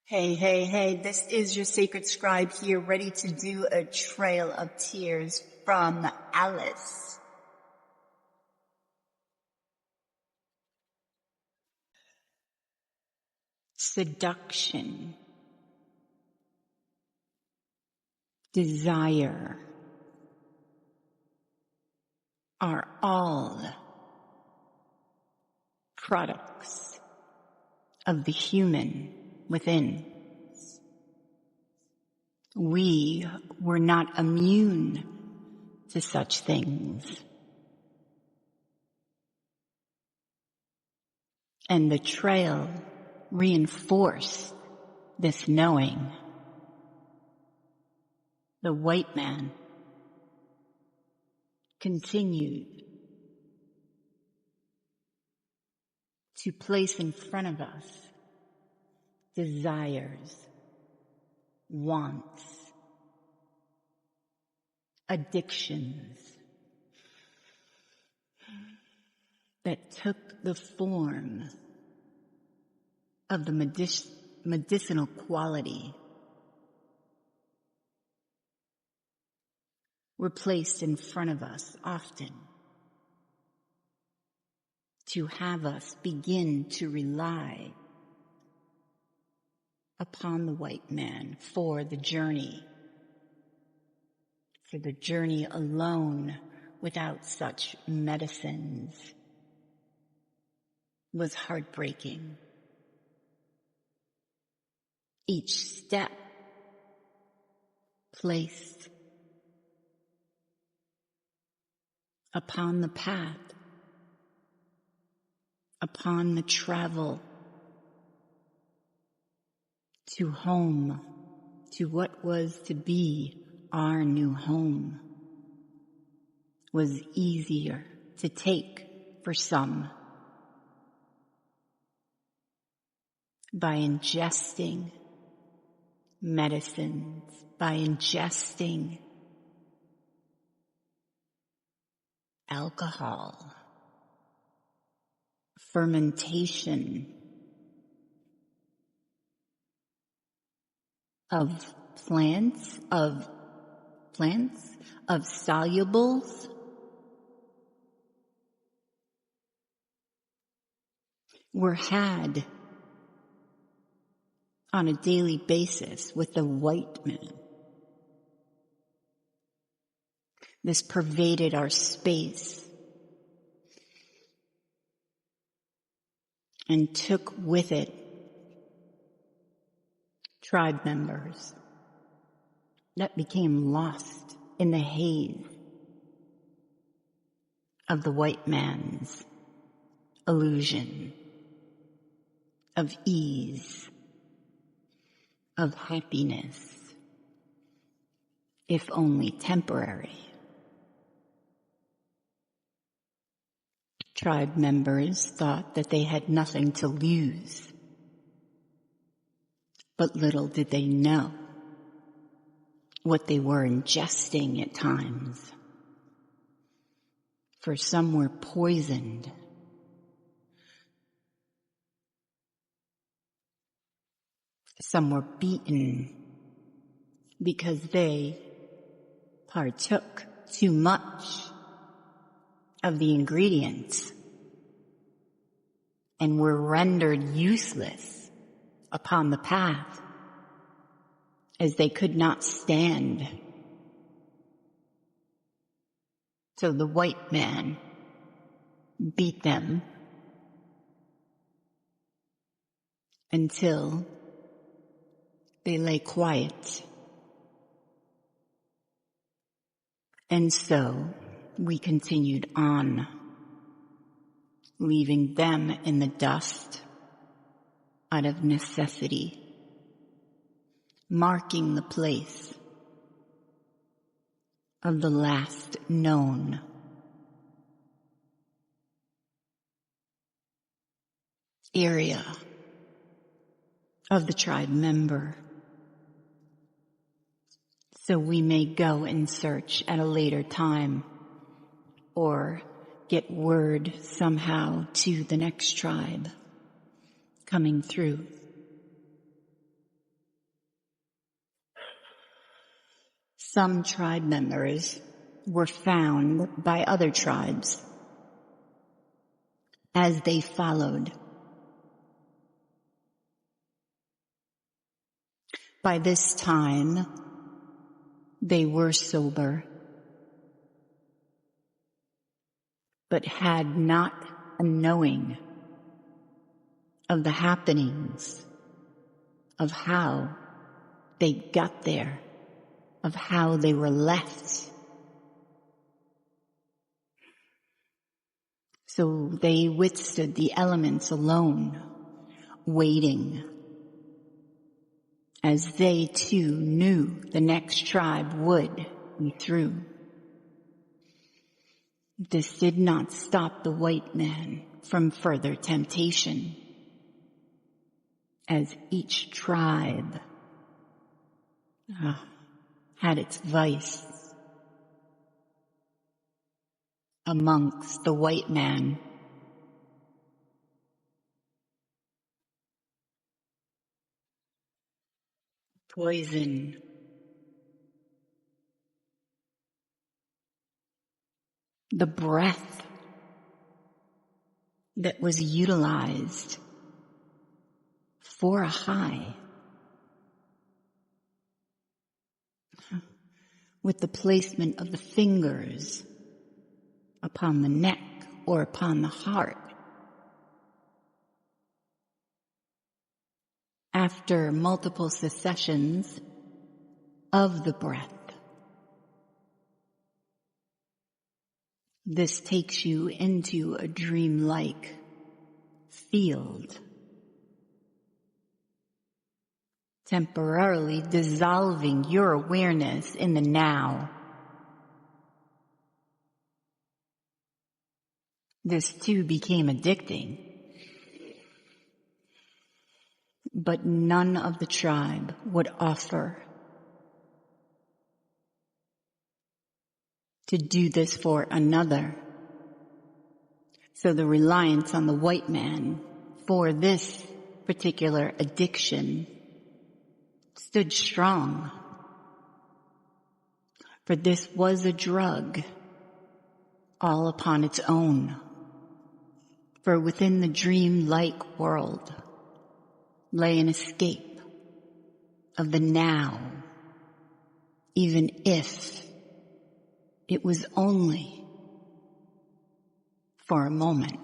Hey, hey, hey, this is your sacred scribe here, ready to do a trail of tears from Alice. Seduction, desire are all products of the human within. We were not immune to such things. And the trail reinforced this knowing. The white man continued to place in front of us desires, wants, addictions that took the form of the medicinal quality, were placed in front of us often to have us begin to rely upon the white man for the journey alone without such medicines was heartbreaking. Each step placed upon the path, upon the travel to home, to what was to be our new home, was easier to take for some by ingesting medicines, by ingesting alcohol, fermentation of plants, of solubles, were had on a daily basis with the white man. This pervaded our space and took with it tribe members that became lost in the haze of the white man's illusion of ease, of happiness, if only temporary. Tribe members thought that they had nothing to lose, but little did they know what they were ingesting at times. For some were poisoned. Some were beaten because they partook too much of the ingredients and were rendered useless upon the path as they could not stand. So the white man beat them until they lay quiet. And so we continued on, leaving them in the dust out of necessity, marking the place of the last known area of the tribe member. So we may go and search at a later time or get word somehow to the next tribe coming through. Some tribe members were found by other tribes as they followed. By this time, they were sober, but had not a knowing of the happenings, of how they got there, of how they were left. So they withstood the elements alone, waiting, as they too knew the next tribe would be through. This did not stop the white man from further temptation, as each tribe had its vice. Amongst the white man, poison, the breath that was utilized for a high, with the placement of the fingers upon the neck or upon the heart. After multiple successions of the breath, this takes you into a dreamlike field, temporarily dissolving your awareness in the now. This too became addicting, but none of the tribe would offer to do this for another. So the reliance on the white man for this particular addiction stood strong. For this was a drug all upon its own. For within the dream-like world lay an escape of the now, even if it was only for a moment.